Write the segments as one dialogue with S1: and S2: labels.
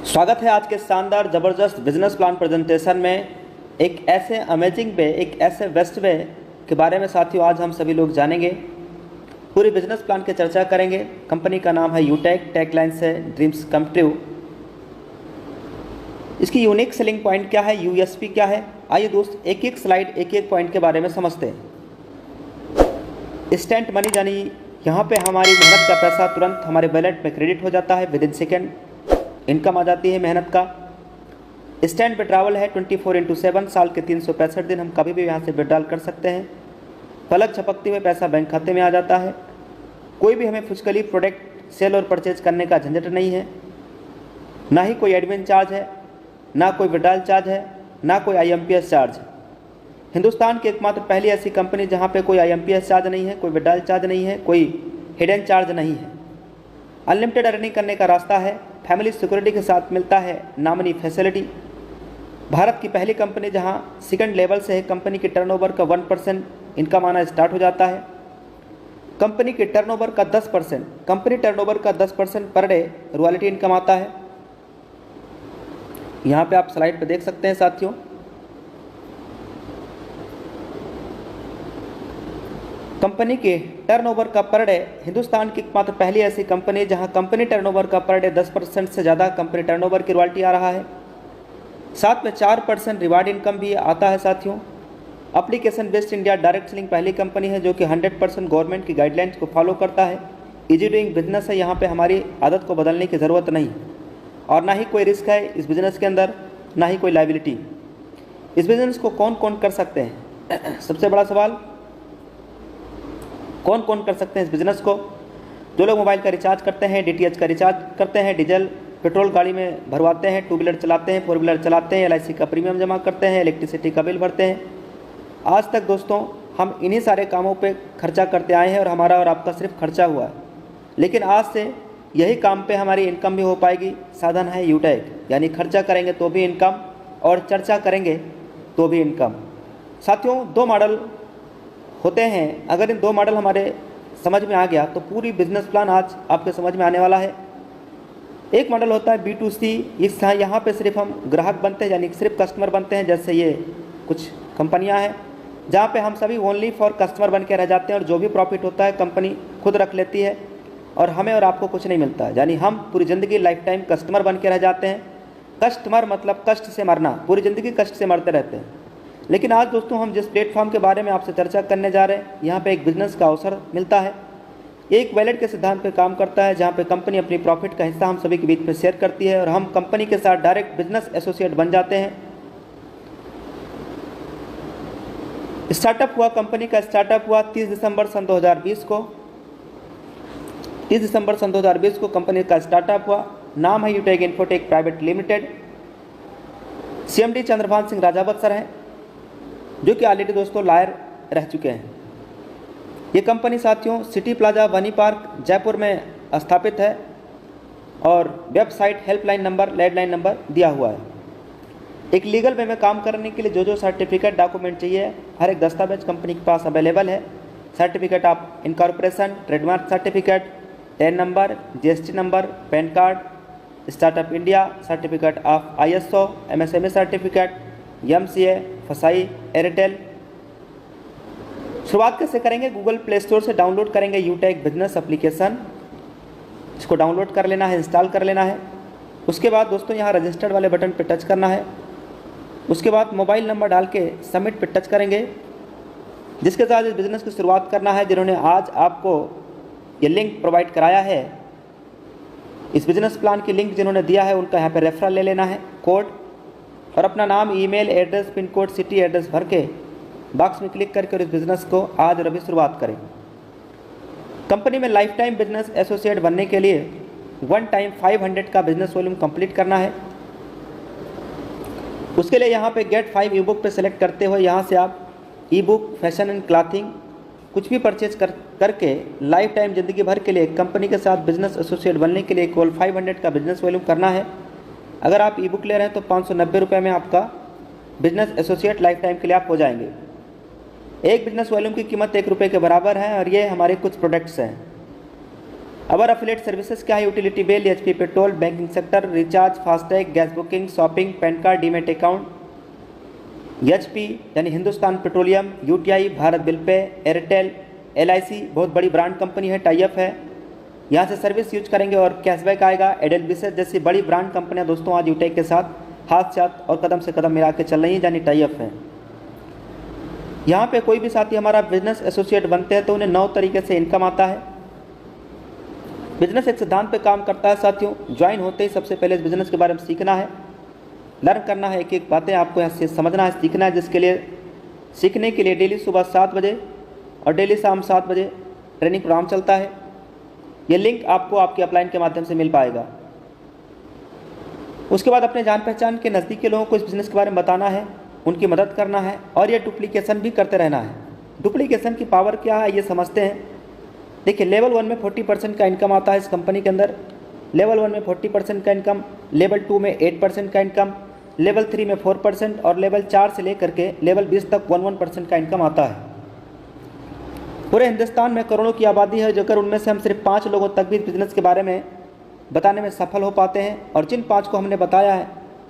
S1: स्वागत है आज के शानदार ज़बरदस्त बिजनेस प्लान प्रेजेंटेशन में। एक ऐसे अमेजिंग वे, एक ऐसे बेस्ट वे के बारे में साथियों आज हम सभी लोग जानेंगे। पूरी बिजनेस प्लान की चर्चा करेंगे। कंपनी का नाम है यूटेक, टैगलाइन से ड्रीम्स कम ट्रू। इसकी यूनिक सेलिंग पॉइंट क्या है, यूएसपी क्या है, आइए दोस्त एक एक स्लाइड एक एक पॉइंट के बारे में समझते हैं। इंस्टेंट मनी यानी यहाँ पे हमारी मेहनत का पैसा तुरंत हमारे वॉलेट में क्रेडिट हो जाता है, विद इन सेकेंड इनकम आ जाती है मेहनत का। इंस्टेंट विड्रॉवल है 24/7, साल के 365 दिन हम कभी भी यहाँ से विड्रॉल कर सकते हैं। पलक झपकते हुए पैसा बैंक खाते में आ जाता है। कोई भी हमें फिजिकली प्रोडक्ट सेल और परचेज करने का झंझट नहीं है, ना ही कोई एडमिन चार्ज है, ना कोई विड्रॉल चार्ज है, ना कोई IMPS चार्ज। हिंदुस्तान की एकमात्र पहली ऐसी कंपनी जहाँ पे कोई IMPS चार्ज नहीं है, कोई विड्रॉल चार्ज नहीं है, कोई हिडन चार्ज नहीं है। अनलिमिटेड अर्निंग करने का रास्ता है। फैमिली सिक्योरिटी के साथ मिलता है नॉमिनी फैसिलिटी। भारत की पहली कंपनी जहां सेकंड लेवल से है कंपनी की टर्नओवर का 1% इनकम आना स्टार्ट हो जाता है। कंपनी के टर्नओवर का 10% पर डे रॉयल्टी इनकम आता है। यहाँ पे आप स्लाइड पे देख सकते हैं साथियों। कंपनी के टर्नओवर का पर डे, हिंदुस्तान की मात्र पहली ऐसी कंपनी जहां कंपनी टर्नओवर का पर डे 10% से ज़्यादा कंपनी टर्नओवर की रॉयल्टी आ रहा है। साथ में 4% रिवार्ड इनकम भी आता है साथियों। Application based India direct selling पहली कंपनी है जो कि 100% गवर्नमेंट की गाइडलाइंस को फॉलो करता है। इजी डूइंग बिजनेस है, यहाँ पे हमारी आदत को बदलने की ज़रूरत नहीं और ना ही कोई रिस्क है इस बिज़नेस के अंदर, ना ही कोई लाइबिलिटी। इस बिज़नेस को कौन कौन कर सकते हैं? सबसे बड़ा सवाल, कौन कौन कर सकते हैं इस बिज़नेस को? जो लोग मोबाइल का रिचार्ज करते हैं, DTH का रिचार्ज करते हैं, डीजल पेट्रोल गाड़ी में भरवाते हैं, 2 व्हीलर चलाते हैं, 4 व्हीलर चलाते हैं, LIC का प्रीमियम जमा करते हैं, इलेक्ट्रिसिटी का बिल भरते हैं। आज तक दोस्तों हम इन्हीं सारे कामों पे खर्चा करते आए हैं और हमारा और आपका सिर्फ खर्चा हुआ है। लेकिन आज से यही काम पे हमारी इनकम भी हो पाएगी। साधन है यूटेक, यानी खर्चा करेंगे तो भी इनकम और चर्चा करेंगे तो भी इनकम। साथियों 2 मॉडल होते हैं। अगर इन 2 मॉडल हमारे समझ में आ गया तो पूरी बिजनेस प्लान आज आपके समझ में आने वाला है। एक मॉडल होता है B2C, यहाँ पे सिर्फ हम ग्राहक बनते हैं, यानी सिर्फ कस्टमर बनते हैं। जैसे ये कुछ कंपनियां हैं जहाँ पे हम सभी ओनली फॉर कस्टमर बन के रह जाते हैं और जो भी प्रॉफिट होता है कंपनी खुद रख लेती है और हमें और आपको कुछ नहीं मिलता है। यानी हम पूरी ज़िंदगी लाइफ टाइम कस्टमर बन के रह जाते हैं। कस्टमर मतलब कष्ट से मरना, पूरी ज़िंदगी कष्ट से मरते रहते हैं। लेकिन आज दोस्तों हम जिस प्लेटफॉर्म के बारे में आपसे चर्चा करने जा रहे हैं, यहाँ पे एक बिजनेस का अवसर मिलता है। एक वैलेट के सिद्धांत पे काम करता है जहाँ पे कंपनी अपनी प्रॉफिट का हिस्सा हम सभी के बीच में शेयर करती है और हम कंपनी के साथ डायरेक्ट बिजनेस एसोसिएट बन जाते हैं। स्टार्टअप हुआ, कंपनी का स्टार्टअप हुआ 30 दिसंबर सन 2020 को। 30 दिसंबर सन 2020 को कंपनी का स्टार्टअप हुआ। नाम है Utech Infotech Private Limited. CMD Chandrabhan Singh Rajawat sir हैं जो कि ऑलरेडी दोस्तों लॉयर रह चुके हैं। ये कंपनी साथियों सिटी प्लाजा वनी पार्क जयपुर में स्थापित है और website, helpline number, landline number दिया हुआ है। एक लीगल वे में काम करने के लिए जो सर्टिफिकेट डॉक्यूमेंट चाहिए, हर एक दस्तावेज कंपनी के पास अवेलेबल है। Certificate of incorporation, trademark certificate, ten number, GST number, pan card, startup India, certificate of ISO, MSME certificate, MCA, फसाई, एयरटेल। शुरुआत कैसे करेंगे? गूगल प्ले स्टोर से डाउनलोड करेंगे यूटेक बिजनेस एप्लीकेशन। इसको डाउनलोड कर लेना है, इंस्टॉल कर लेना है। उसके बाद दोस्तों यहाँ रजिस्टर्ड वाले बटन पे टच करना है। उसके बाद मोबाइल नंबर डाल के सबमिट पे टच करेंगे, जिसके साथ इस बिज़नेस की शुरुआत करना है। जिन्होंने आज आपको ये लिंक प्रोवाइड कराया है, इस बिज़नेस प्लान की लिंक जिन्होंने दिया है, उनका यहाँ पे रेफरल ले लेना है, कोड और अपना नाम, email address, pin code, city address भर के बॉक्स में क्लिक करके और इस बिज़नेस को आज और अभी शुरुआत करें। कंपनी में लाइफ टाइम बिजनेस एसोसिएट बनने के लिए 1 टाइम 500 का बिजनेस वॉल्यूम कंप्लीट करना है। उसके लिए यहाँ पे गेट 5 ई बुक पे सेलेक्ट करते हुए यहाँ से आप ई बुक, फैशन एंड क्लॉथिंग कुछ भी परचेज करके लाइफ टाइम ज़िंदगी भर के लिए कंपनी के साथ बिजनेस एसोसिएट बनने के लिए केवल 500 का बिजनेस वॉल्यूम करना है। अगर आप ई बुक ले रहे हैं तो 590 रुपये में आपका बिजनेस एसोसिएट लाइफ टाइम के लिए आप हो जाएंगे। एक बिजनेस वॉल्यूम की कीमत 1 रुपये के बराबर है और ये हमारे कुछ प्रोडक्ट्स हैं। अवर अफिलेट सर्विसेज क्या है? Utility bill, HP petrol, banking sector, recharge, FASTag, gas booking, shopping, PAN card, demat account, HP यानी Hindustan petroleum, UTI, Bharat bill pay, Airtel, LIC बहुत बड़ी ब्रांड कंपनी है, टाई अप है, यहाँ से सर्विस यूज करेंगे और कैशबैक आएगा। एडेलविसेस जैसी बड़ी ब्रांड कंपनियाँ दोस्तों आज यूटेक के साथ हाथ साथ और कदम से कदम मिला के चल रही हैं, यानी टाई अप है। यहाँ पे कोई भी साथी हमारा बिजनेस एसोसिएट बनते हैं तो उन्हें 9 तरीके से इनकम आता है। बिजनेस एक सिद्धांत पे काम करता है साथियों। ज्वाइन होते ही सबसे पहले इस बिजनेस के बारे में सीखना है, लर्न करना है, एक एक बातें आपको यहाँ से समझना है, सीखना है, जिसके लिए सीखने के लिए डेली सुबह 7 बजे और डेली शाम 7 बजे ट्रेनिंग प्रोग्राम चलता है। ये लिंक आपको आपके अपलाइन के माध्यम से मिल पाएगा। उसके बाद अपने जान पहचान के नज़दीक के लोगों को इस बिज़नेस के बारे में बताना है, उनकी मदद करना है और ये डुप्लीकेशन भी करते रहना है। डुप्लीकेशन की पावर क्या है ये समझते हैं। देखिए, लेवल 1 में 40% का इनकम आता है इस कंपनी के अंदर। लेवल 1 में 40% का इनकम, लेवल 2 में 8% का इनकम, लेवल 3 में 4% और लेवल 4 से लेकर के लेवल 20 तक 11% का इनकम आता है। पूरे हिंदुस्तान में करोड़ों की आबादी है, अगर उनमें से हम सिर्फ 5 लोगों तक भी बिजनेस के बारे में बताने में सफल हो पाते हैं, और जिन 5 को हमने बताया है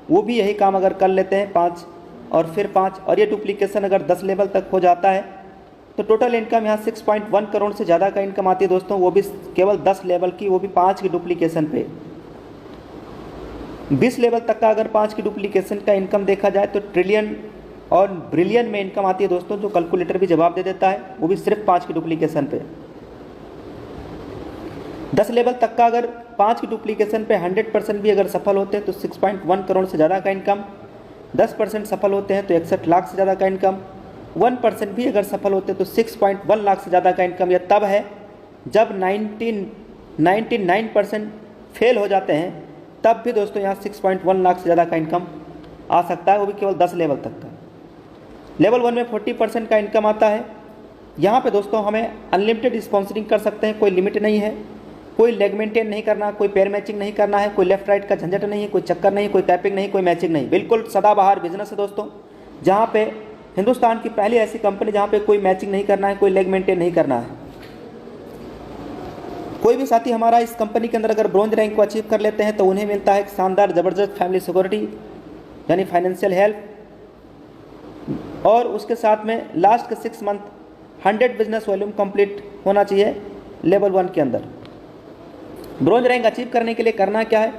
S1: वो भी यही काम अगर कर लेते हैं 5 और फिर 5 और ये डुप्लीकेशन अगर 10 लेवल तक हो जाता है तो टोटल इनकम यहाँ 6.1 करोड़ से ज़्यादा का इनकम आती है दोस्तों, वो भी केवल 10 लेवल की, वो भी 5 की डुप्लीकेशन पे। 20 लेवल तक का अगर 5 की डुप्लीकेशन का इनकम देखा जाए तो ट्रिलियन और ब्रिलियन में इनकम आती है दोस्तों, जो कैलकुलेटर भी जवाब दे देता है, वो भी सिर्फ 5 की डुप्लीकेशन पे। 10 लेवल तक का अगर 5 की डुप्लीकेशन पे 100% भी अगर सफल होते हैं तो 6.1 करोड़ से ज़्यादा का इनकम। 10% सफल होते हैं तो 61 लाख से ज़्यादा का इनकम। 1% भी अगर सफल होते हैं तो 6.1 लाख से ज़्यादा का इनकम। यह तब है जब 99% फेल हो जाते हैं, तब भी दोस्तों यहाँ 6.1 लाख से ज़्यादा का इनकम आ सकता है, वो भी केवल 10 लेवल तक का। लेवल 1 में 40% का इनकम आता है। यहाँ पे दोस्तों हमें अनलिमिटेड स्पॉन्सरिंग कर सकते हैं, कोई लिमिट नहीं है, कोई लेग मेंटेन नहीं करना, कोई पैर मैचिंग नहीं करना है, कोई लेफ्ट राइट का झंझट नहीं है, कोई चक्कर नहीं, कोई टैपिंग नहीं, कोई मैचिंग नहीं, बिल्कुल सदाबहार बिजनेस है दोस्तों, जहाँ पे हिंदुस्तान की पहली ऐसी कंपनी जहाँ पे कोई मैचिंग नहीं करना है, कोई लेग मेंटेन नहीं करना है। कोई भी साथी हमारा इस कंपनी के अंदर अगर ब्रॉन्ज रैंक को अचीव कर लेते हैं तो उन्हें मिलता है एक शानदार ज़बरदस्त फैमिली सिक्योरिटी यानी फाइनेंशियल हेल्प, और उसके साथ में लास्ट के 6 मंथ 100 बिजनेस वॉल्यूम कंप्लीट होना चाहिए लेवल 1 के अंदर। ब्रॉन्ज रैंक अचीव करने के लिए करना क्या है?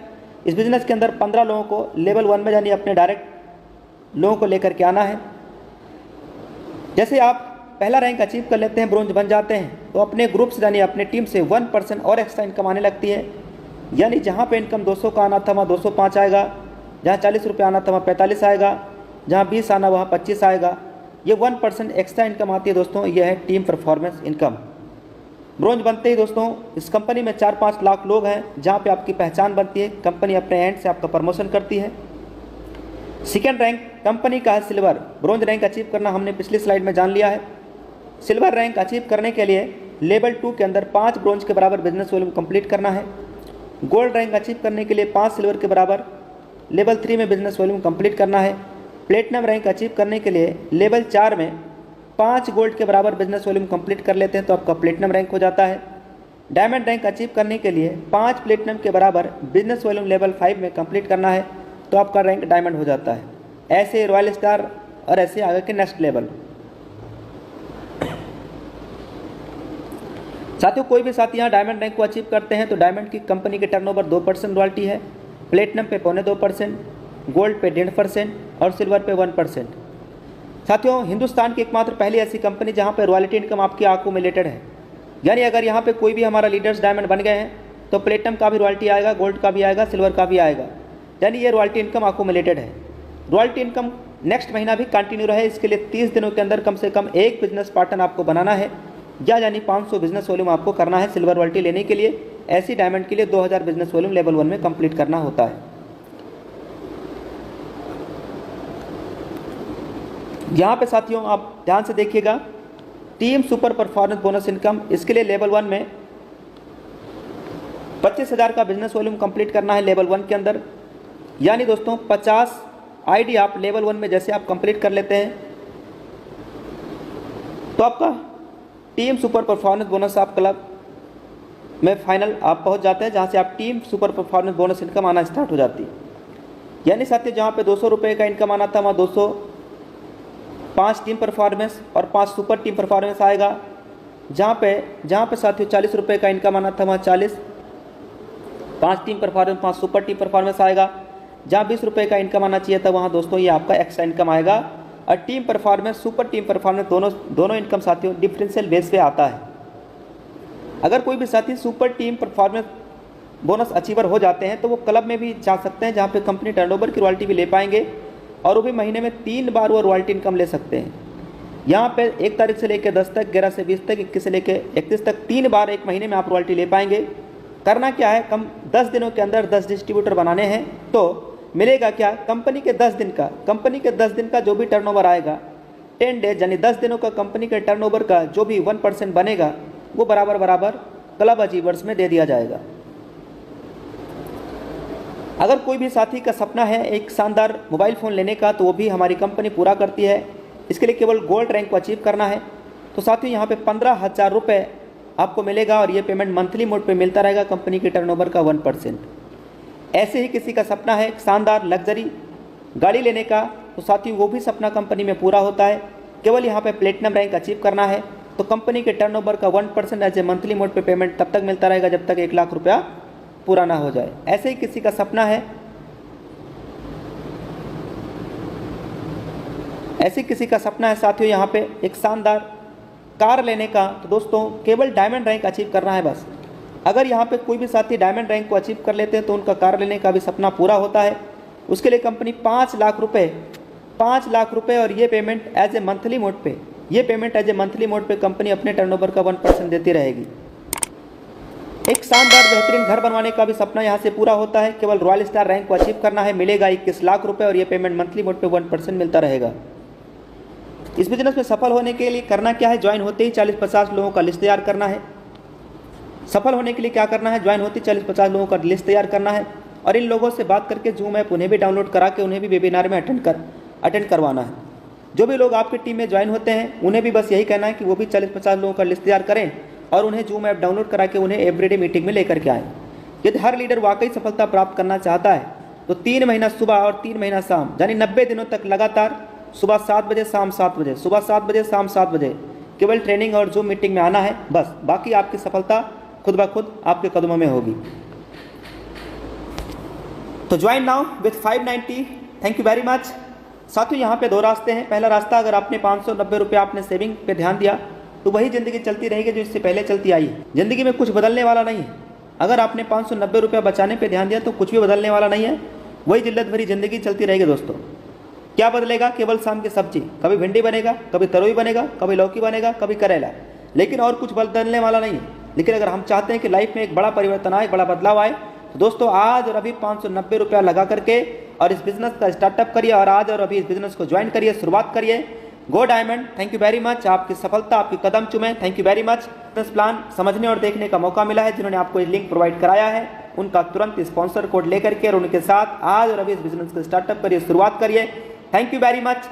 S1: इस बिज़नेस के अंदर 15 लोगों को लेवल 1 में यानी अपने डायरेक्ट लोगों को लेकर के आना है। जैसे आप पहला रैंक अचीव कर लेते हैं, ब्रॉन्ज बन जाते हैं, तो अपने ग्रुप से यानी अपने टीम से 1% और एक्स्ट्रा इनकम आने लगती है। यानी जहाँ पे इनकम 200 का आना था वहाँ 205 आएगा, जहाँ 40 रुपये आना था वहाँ 45 आएगा, जहाँ 20 आना वहाँ 25 आएगा। ये 1% एक्स्ट्रा इनकम आती है दोस्तों, ये है टीम परफॉर्मेंस इनकम। ब्रॉन्ज बनते ही दोस्तों इस कंपनी में 4-5 लाख लोग हैं, जहाँ पे आपकी पहचान बनती है, कंपनी अपने एंड से आपका प्रमोशन करती है। सेकेंड रैंक कंपनी का है सिल्वर। ब्रॉन्ज रैंक अचीव करना हमने पिछली स्लाइड में जान लिया है। सिल्वर रैंक अचीव करने के लिए लेवल 2 के अंदर 5 ब्रॉन्ज के बराबर बिजनेस वॉल्यूम कंप्लीट करना है। गोल्ड रैंक अचीव करने के लिए 5 सिल्वर के बराबर लेवल 3 में बिजनेस वॉल्यूम कंप्लीट करना है। प्लेटिनम रैंक अचीव करने के लिए लेवल 4 में 5 गोल्ड के बराबर बिजनेस वॉल्यूम कंप्लीट कर लेते हैं तो आपका प्लेटिनम रैंक हो जाता है। डायमंड रैंक अचीव करने के लिए 5 प्लेटिनम के बराबर बिजनेस वॉल्यूम लेवल 5 में कंप्लीट करना है तो आपका रैंक डायमंड हो जाता है। ऐसे रॉयल स्टार और ऐसे आगे के नेक्स्ट लेवल। साथियों, कोई भी साथी यहाँ डायमंड रैंक को अचीव करते हैं तो डायमंड की कंपनी के टर्नओवर 2% रॉयल्टी है, प्लेटिनम पे 0.25%, गोल्ड पे 1.5% और सिल्वर पे 1%। साथियों, हिंदुस्तान की एकमात्र पहली ऐसी कंपनी जहाँ पे रॉयल्टी इनकम आपकी अक्यूमुलेटेड है। यानी अगर यहाँ पे कोई भी हमारा लीडर्स डायमंड बन गए हैं तो प्लेटिनम का भी रॉयल्टी आएगा, गोल्ड का भी आएगा, सिल्वर का भी आएगा। यानी ये रॉयल्टी इनकम अक्यूमुलेटेड है। रॉयल्टी इनकम नेक्स्ट महीना भी कंटिन्यू रहे, इसके लिए 30 दिनों के अंदर कम से कम एक बिजनेस पार्टनर आपको बनाना है, या यानी 500 बिजनेस वॉल्यूम आपको करना है सिल्वर रॉयल्टी लेने के लिए। ऐसी डायमंड के लिए 2000 बिजनेस वॉल्यूम लेवल 1 में कंप्लीट करना होता है। यहाँ पे साथियों आप ध्यान से देखिएगा, team super performance bonus income, इसके लिए लेवल 1 में 25,000 का बिजनेस वॉल्यूम कंप्लीट करना है लेवल 1 के अंदर। यानी दोस्तों 50 आईडी आप लेवल 1 में जैसे आप कंप्लीट कर लेते हैं तो आपका टीम सुपर परफॉर्मेंस बोनस आप क्लब में फाइनल आप पहुंच जाते हैं, जहां से आप team super performance bonus income आना स्टार्ट हो जाती है। यानी साथियों जहां पे 200 रुपये का इनकम आना था, वहाँ 205 टीम परफॉर्मेंस और 5 सुपर टीम परफॉर्मेंस आएगा। जहाँ पे साथियों 40 रुपये का इनकम आना था, वहाँ 5 team performance 5 super team performance आएगा। जहाँ 20 रुपये का इनकम आना चाहिए था, वहाँ दोस्तों ये आपका एक्स्ट्रा इनकम आएगा। और team performance super team performance दोनों इनकम साथियों डिफरेंशियल बेस पे आता है। अगर कोई भी साथी super team performance bonus achiever हो जाते हैं तो वो क्लब में भी जा सकते हैं, जहाँ पे कंपनी टर्नओवर की रॉयल्टी भी ले पाएंगे और वो भी महीने में 3 बार वो रॉयल्टी इनकम ले सकते हैं। यहाँ पे 1 तारीख से लेकर 10 तक, 11 से 20 तक, 21 से लेकर 31 तक 3 बार एक महीने में आप रॉयल्टी ले पाएंगे। करना क्या है, कम 10 दिनों के अंदर 10 डिस्ट्रीब्यूटर बनाने हैं। तो मिलेगा क्या, कंपनी के 10 दिन का जो भी टर्नओवर आएगा 10 डेज यानी 10 दिनों का कंपनी के टर्नओवर का जो भी 1% बनेगा वो बराबर क्लब अचीवर्स में दे दिया जाएगा। अगर कोई भी साथी का सपना है एक शानदार मोबाइल फ़ोन लेने का, तो वो भी हमारी कंपनी पूरा करती है। इसके लिए केवल गोल्ड रैंक को अचीव करना है। तो साथियों यहाँ पे 15,000 रुपये आपको मिलेगा और ये पेमेंट मंथली मोड पे मिलता रहेगा कंपनी के टर्नओवर का 1%। ऐसे ही किसी का सपना है एक शानदार लग्जरी गाड़ी लेने का, तो साथियों वो भी सपना कंपनी में पूरा होता है। केवल यहाँ पे प्लेटिनम रैंक अचीव करना है। तो कंपनी के टर्नओवर का 1% एज ए मंथली मोड पे पेमेंट तब तक मिलता रहेगा जब तक 1 लाख रुपया पूरा ना हो जाए। ऐसे ही किसी का सपना है साथियों यहाँ पे एक शानदार कार लेने का, तो दोस्तों केवल डायमंड रैंक अचीव करना है बस। अगर यहाँ पे कोई भी साथी डायमंड रैंक को अचीव कर लेते हैं तो उनका कार लेने का भी सपना पूरा होता है। उसके लिए कंपनी 5 लाख रुपए और ये payment as a monthly mode पे कंपनी अपने टर्नओवर का 1% देती रहेगी। एक शानदार बेहतरीन घर बनवाने का भी सपना यहाँ से पूरा होता है। केवल रॉयल स्टार रैंक को अचीव करना है, मिलेगा 21 लाख रुपए और ये पेमेंट मंथली मोड पे 1% मिलता रहेगा। इस बिजनेस में सफल होने के लिए करना क्या है, ज्वाइन होते ही 40-50 लोगों का लिस्ट तैयार करना है। सफल होने के लिए क्या करना है, ज्वाइन होते ही 40-50 लोगों का लिस्ट तैयार करना है और इन लोगों से बात करके जूम ऐप उन्हें भी डाउनलोड करा के उन्हें भी वेबिनार में अटेंड करवाना है। जो भी लोग आपकी टीम में ज्वाइन होते हैं उन्हें भी बस यही कहना है कि वो भी 40-50 लोगों का लिस्ट तैयार करें और उन्हें जूम ऐप डाउनलोड करा के उन्हें एवरीडे मीटिंग में लेकर के आएँ। यदि हर लीडर वाकई सफलता प्राप्त करना चाहता है तो 3 महीना सुबह और 3 महीना शाम यानी 90 दिनों तक लगातार सुबह 7 बजे शाम 7 बजे, सुबह 7 बजे शाम 7 बजे केवल ट्रेनिंग और जूम मीटिंग में आना है बस। बाकी आपकी सफलता खुद ब खुद आपके कदमों में होगी। तो join now with 590। Thank you very much. साथियों यहाँ पे 2 रास्ते हैं। पहला रास्ता, अगर आपने 590 रुपये आपने सेविंग पे ध्यान दिया तो वही ज़िंदगी चलती रहेगी जो इससे पहले चलती आई है। ज़िंदगी में कुछ बदलने वाला नहीं है। अगर आपने 590 रुपये बचाने पे ध्यान दिया तो कुछ भी बदलने वाला नहीं है, वही जिल्लत भरी ज़िंदगी चलती रहेगी। दोस्तों क्या बदलेगा, केवल शाम की सब्जी, कभी भिंडी बनेगा, कभी तरोई बनेगा, कभी लौकी बनेगा, कभी करेला, लेकिन और कुछ बदलने वाला नहीं है। लेकिन अगर हम चाहते हैं कि लाइफ में एक बड़ा परिवर्तन आए, बड़ा बदलाव आए, तो दोस्तों आज और अभी 590 रुपया लगा करके और इस बिज़नेस का स्टार्टअप करिए और आज और अभी इस बिज़नेस को ज्वाइन करिए, शुरुआत करिए। गो diamond. Thank you very much. आपकी सफलता आपकी कदम चूमे। Thank you very much. Business plan समझने और देखने का मौका मिला है, जिन्होंने आपको ये लिंक प्रोवाइड कराया है उनका तुरंत स्पॉन्सर कोड लेकर के और उनके साथ आज और अभी इस बिजनेस को स्टार्टअप करिए, शुरुआत करिए। Thank you very much.